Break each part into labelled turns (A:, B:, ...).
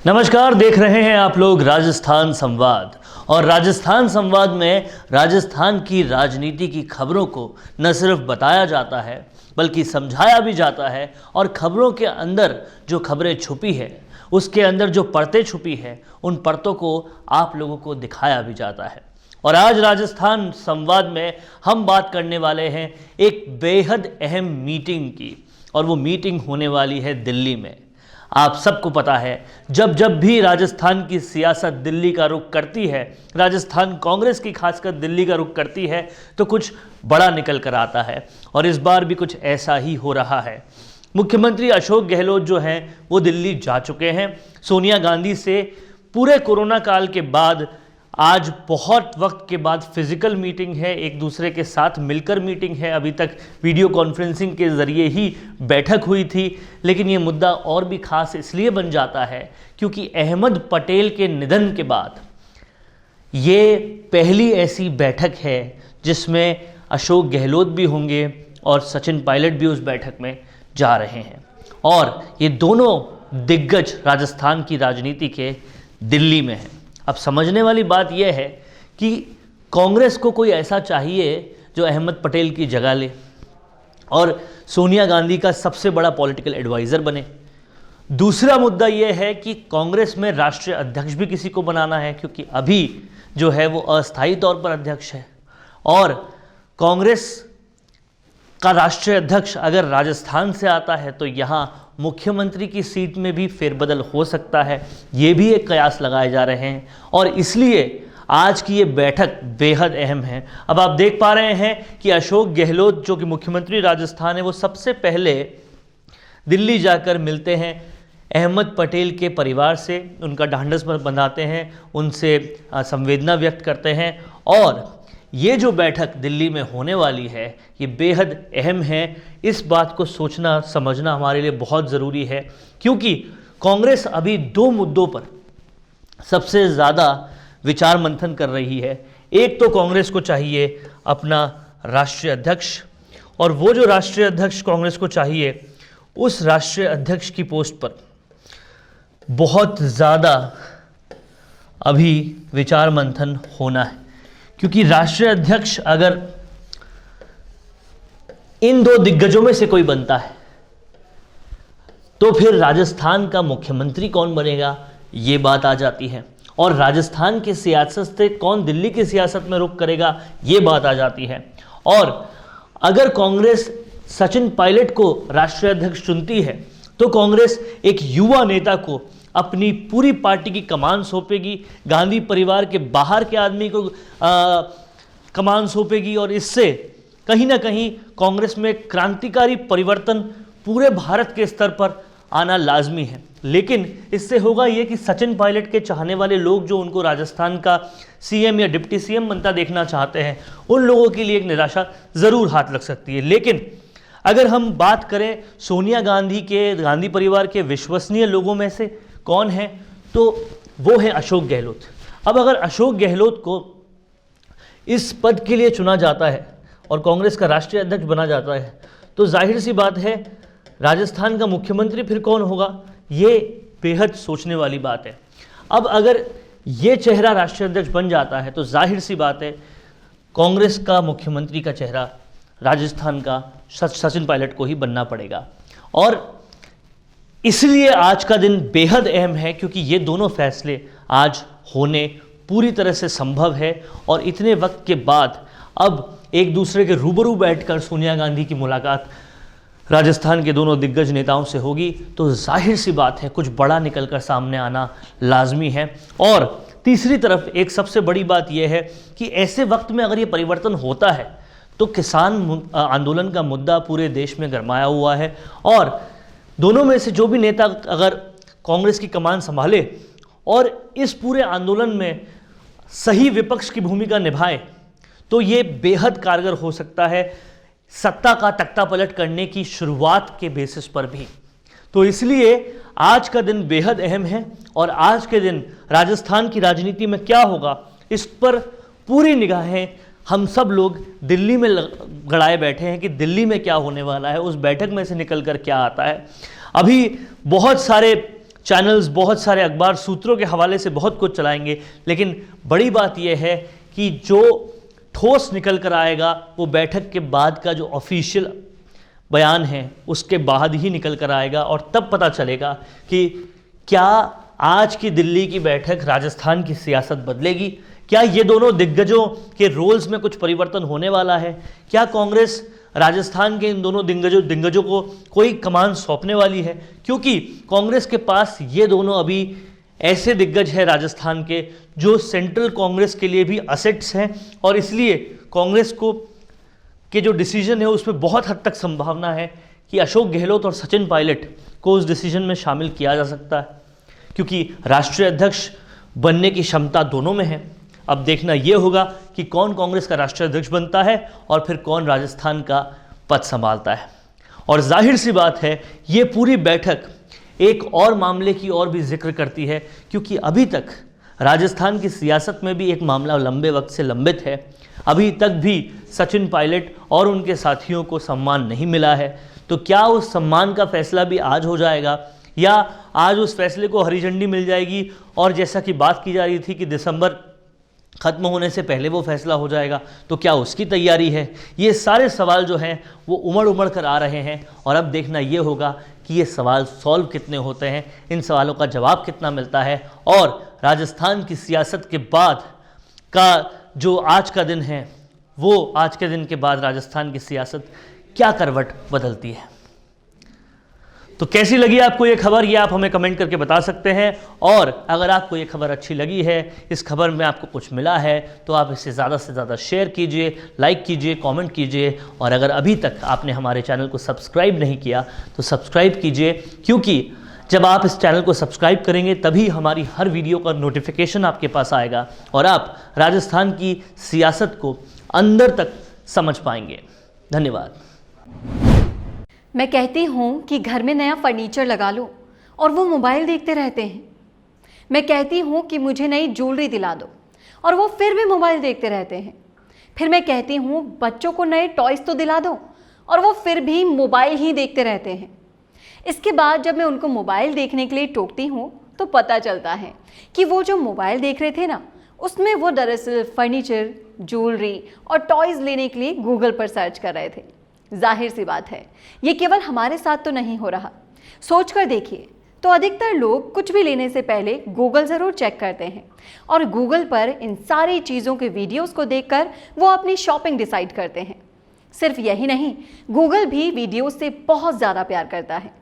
A: नमस्कार, देख रहे हैं आप लोग राजस्थान संवाद। और राजस्थान संवाद में राजस्थान की राजनीति की खबरों को न सिर्फ बताया जाता है बल्कि समझाया भी जाता है, और खबरों के अंदर जो खबरें छुपी है, उसके अंदर जो परतें छुपी है, उन परतों को आप लोगों को दिखाया भी जाता है। और आज राजस्थान संवाद में हम बात करने वाले हैं एक बेहद अहम मीटिंग की, और वो मीटिंग होने वाली है दिल्ली में। आप सबको पता है, जब जब भी राजस्थान की सियासत दिल्ली का रुख करती है, राजस्थान कांग्रेस की खासकर दिल्ली का रुख करती है, तो कुछ बड़ा निकल कर आता है। और इस बार भी कुछ ऐसा ही हो रहा है। मुख्यमंत्री अशोक गहलोत जो हैं वो दिल्ली जा चुके हैं सोनिया गांधी से पूरे कोरोना काल के बाद। आज बहुत वक्त के बाद फिजिकल मीटिंग है, एक दूसरे के साथ मिलकर मीटिंग है। अभी तक वीडियो कॉन्फ्रेंसिंग के ज़रिए ही बैठक हुई थी, लेकिन ये मुद्दा और भी खास इसलिए बन जाता है क्योंकि अहमद पटेल के निधन के बाद ये पहली ऐसी बैठक है जिसमें अशोक गहलोत भी होंगे और सचिन पायलट भी उस बैठक में जा रहे हैं। और ये दोनों दिग्गज राजस्थान की राजनीति के दिल्ली में हैं। अब समझने वाली बात यह है कि कांग्रेस को कोई ऐसा चाहिए जो अहमद पटेल की जगह ले और सोनिया गांधी का सबसे बड़ा पॉलिटिकल एडवाइज़र बने। दूसरा मुद्दा यह है कि कांग्रेस में राष्ट्रीय अध्यक्ष भी किसी को बनाना है, क्योंकि अभी जो है वो अस्थायी तौर पर अध्यक्ष है। और कांग्रेस का राष्ट्रीय अध्यक्ष अगर राजस्थान से आता है तो यहाँ मुख्यमंत्री की सीट में भी फेरबदल हो सकता है। ये भी एक कयास लगाए जा रहे हैं, और इसलिए आज की ये बैठक बेहद अहम है। अब आप देख पा रहे हैं कि अशोक गहलोत जो कि मुख्यमंत्री राजस्थान है, वो सबसे पहले दिल्ली जाकर मिलते हैं अहमद पटेल के परिवार से, उनका ढांढस बंधाते हैं, उनसे संवेदना व्यक्त करते हैं। और ये जो बैठक दिल्ली में होने वाली है ये बेहद अहम है। इस बात को सोचना समझना हमारे लिए बहुत ज़रूरी है, क्योंकि कांग्रेस अभी दो मुद्दों पर सबसे ज़्यादा विचार मंथन कर रही है। एक तो कांग्रेस को चाहिए अपना राष्ट्रीय अध्यक्ष, और वो जो राष्ट्रीय अध्यक्ष कांग्रेस को चाहिए, उस राष्ट्रीय अध्यक्ष की पोस्ट पर बहुत ज़्यादा अभी विचार मंथन होना है, क्योंकि राष्ट्रीय अध्यक्ष अगर इन दो दिग्गजों में से कोई बनता है तो फिर राजस्थान का मुख्यमंत्री कौन बनेगा, ये बात आ जाती है। और राजस्थान की सियासत से कौन दिल्ली की सियासत में रुख करेगा, ये बात आ जाती है। और अगर कांग्रेस सचिन पायलट को राष्ट्रीय अध्यक्ष चुनती है तो कांग्रेस एक युवा नेता को अपनी पूरी पार्टी की कमान सौंपेगी, गांधी परिवार के बाहर के आदमी को कमान सौंपेगी, और इससे कहीं ना कहीं कांग्रेस में क्रांतिकारी परिवर्तन पूरे भारत के स्तर पर आना लाजमी है। लेकिन इससे होगा ये कि सचिन पायलट के चाहने वाले लोग जो उनको राजस्थान का सीएम या डिप्टी सीएम बनता देखना चाहते हैं, उन लोगों के लिए एक निराशा ज़रूर हाथ लग सकती है। लेकिन अगर हम बात करें सोनिया गांधी के, गांधी परिवार के विश्वसनीय लोगों में से कौन है, तो वो है अशोक गहलोत। अब अगर अशोक गहलोत को इस पद के लिए चुना जाता है और कांग्रेस का राष्ट्रीय अध्यक्ष बना जाता है, तो जाहिर सी बात है राजस्थान का मुख्यमंत्री फिर कौन होगा, ये बेहद सोचने वाली बात है। अब अगर ये चेहरा राष्ट्रीय अध्यक्ष बन जाता है तो जाहिर सी बात है कांग्रेस का मुख्यमंत्री का चेहरा राजस्थान का सचिन पायलट को ही बनना पड़ेगा। और इसलिए आज का दिन बेहद अहम है, क्योंकि ये दोनों फैसले आज होने पूरी तरह से संभव है। और इतने वक्त के बाद अब एक दूसरे के रूबरू बैठकर सोनिया गांधी की मुलाकात राजस्थान के दोनों दिग्गज नेताओं से होगी, तो जाहिर सी बात है कुछ बड़ा निकलकर सामने आना लाजमी है। और तीसरी तरफ एक सबसे बड़ी बात यह है कि ऐसे वक्त में अगर ये परिवर्तन होता है तो किसान आंदोलन का मुद्दा पूरे देश में गरमाया हुआ है, और दोनों में से जो भी नेता अगर कांग्रेस की कमान संभाले और इस पूरे आंदोलन में सही विपक्ष की भूमिका निभाए, तो ये बेहद कारगर हो सकता है सत्ता का तख्ता पलट करने की शुरुआत के बेसिस पर भी। तो इसलिए आज का दिन बेहद अहम है, और आज के दिन राजस्थान की राजनीति में क्या होगा इस पर पूरी निगाहें हम सब लोग दिल्ली में गड़ाए बैठे हैं कि दिल्ली में क्या होने वाला है, उस बैठक में से निकल कर क्या आता है। अभी बहुत सारे चैनल्स, बहुत सारे अखबार सूत्रों के हवाले से बहुत कुछ चलाएंगे, लेकिन बड़ी बात यह है कि जो ठोस निकल कर आएगा वो बैठक के बाद का जो ऑफिशियल बयान है उसके बाद ही निकल कर आएगा, और तब पता चलेगा कि क्या आज की दिल्ली की बैठक राजस्थान की सियासत बदलेगी, क्या ये दोनों दिग्गजों के रोल्स में कुछ परिवर्तन होने वाला है, क्या कांग्रेस राजस्थान के इन दोनों दिग्गजों को कोई कमान सौंपने वाली है, क्योंकि कांग्रेस के पास ये दोनों अभी ऐसे दिग्गज हैं राजस्थान के जो सेंट्रल कांग्रेस के लिए भी असेट्स हैं, और इसलिए कांग्रेस को के जो डिसीजन है उसमें बहुत हद तक संभावना है कि अशोक गहलोत और सचिन पायलट को उस डिसीजन में शामिल किया जा सकता है, क्योंकि राष्ट्रीय अध्यक्ष बनने की क्षमता दोनों में है। अब देखना यह होगा कि कौन कांग्रेस का राष्ट्रीय अध्यक्ष बनता है और फिर कौन राजस्थान का पद संभालता है। और जाहिर सी बात है ये पूरी बैठक एक और मामले की और भी जिक्र करती है, क्योंकि अभी तक राजस्थान की सियासत में भी एक मामला लंबे वक्त से लंबित है। अभी तक भी सचिन पायलट और उनके साथियों को सम्मान नहीं मिला है, तो क्या उस सम्मान का फैसला भी आज हो जाएगा, या आज उस फैसले को हरी झंडी मिल जाएगी और जैसा कि बात की जा रही थी कि दिसंबर खत्म होने से पहले वो फैसला हो जाएगा, तो क्या उसकी तैयारी है। ये सारे सवाल जो हैं वो उमड़ कर आ रहे हैं, और अब देखना ये होगा कि ये सवाल सॉल्व कितने होते हैं, इन सवालों का जवाब कितना मिलता है, और राजस्थान की सियासत के बाद का जो आज का दिन है वो आज के दिन के बाद राजस्थान की सियासत क्या करवट बदलती है। तो कैसी लगी आपको ये खबर, ये आप हमें कमेंट करके बता सकते हैं। और अगर आपको ये खबर अच्छी लगी है, इस खबर में आपको कुछ मिला है, तो आप इसे ज़्यादा से ज़्यादा शेयर कीजिए, लाइक कीजिए, कमेंट कीजिए, और अगर अभी तक आपने हमारे चैनल को सब्सक्राइब नहीं किया तो सब्सक्राइब कीजिए, क्योंकि जब आप इस चैनल को सब्सक्राइब करेंगे तभी हमारी हर वीडियो का नोटिफिकेशन आपके पास आएगा और आप राजस्थान की सियासत को अंदर तक समझ पाएंगे। धन्यवाद।
B: मैं कहती हूँ कि घर में नया फर्नीचर लगा लो और वो मोबाइल देखते रहते हैं। मैं कहती हूँ कि मुझे नई ज्वेलरी दिला दो और वो फिर भी मोबाइल देखते रहते हैं। फिर मैं कहती हूँ बच्चों को नए टॉयज़ तो दिला दो और वो फिर भी मोबाइल ही देखते रहते हैं। इसके बाद जब मैं उनको मोबाइल देखने के लिए टोकती हूँ तो पता चलता है कि वो जो मोबाइल देख रहे थे ना, उसमें वो दरअसल फर्नीचर, ज्वेलरी और टॉयज़ लेने के लिए गूगल पर सर्च कर रहे थे। जाहिर सी बात है ये केवल हमारे साथ तो नहीं हो रहा। सोच कर देखिए तो अधिकतर लोग कुछ भी लेने से पहले गूगल ज़रूर चेक करते हैं और गूगल पर इन सारी चीज़ों के वीडियोस को देखकर वो अपनी शॉपिंग डिसाइड करते हैं। सिर्फ यही नहीं, गूगल भी वीडियोस से बहुत ज़्यादा प्यार करता है,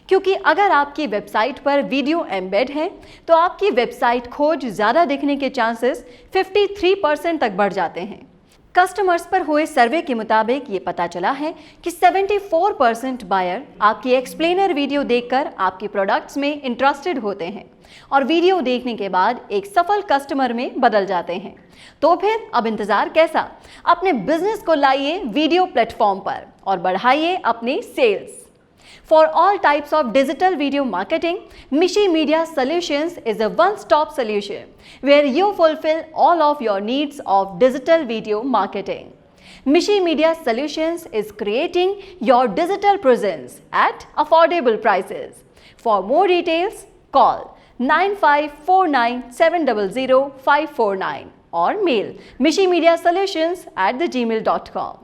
B: क्योंकि अगर आपकी वेबसाइट पर वीडियो एम्बेड है तो आपकी वेबसाइट खोज ज़्यादा दिखने के चांसेस 53% तक बढ़ जाते हैं। कस्टमर्स पर हुए सर्वे के मुताबिक ये पता चला है कि 74% बायर आपकी एक्सप्लेनर वीडियो देखकर आपके प्रोडक्ट्स में इंटरेस्टेड होते हैं और वीडियो देखने के बाद एक सफल कस्टमर में बदल जाते हैं। तो फिर अब इंतज़ार कैसा? अपने बिजनेस को लाइए वीडियो प्लेटफॉर्म पर और बढ़ाइए अपने sales. For all types of digital video marketing, Mishi Media Solutions is a one-stop solution where you fulfill all of your needs of digital video marketing. Mishi Media Solutions is creating your digital presence at affordable prices. For more details, call 9549700549 or mail mishimediasolutions@gmail.com.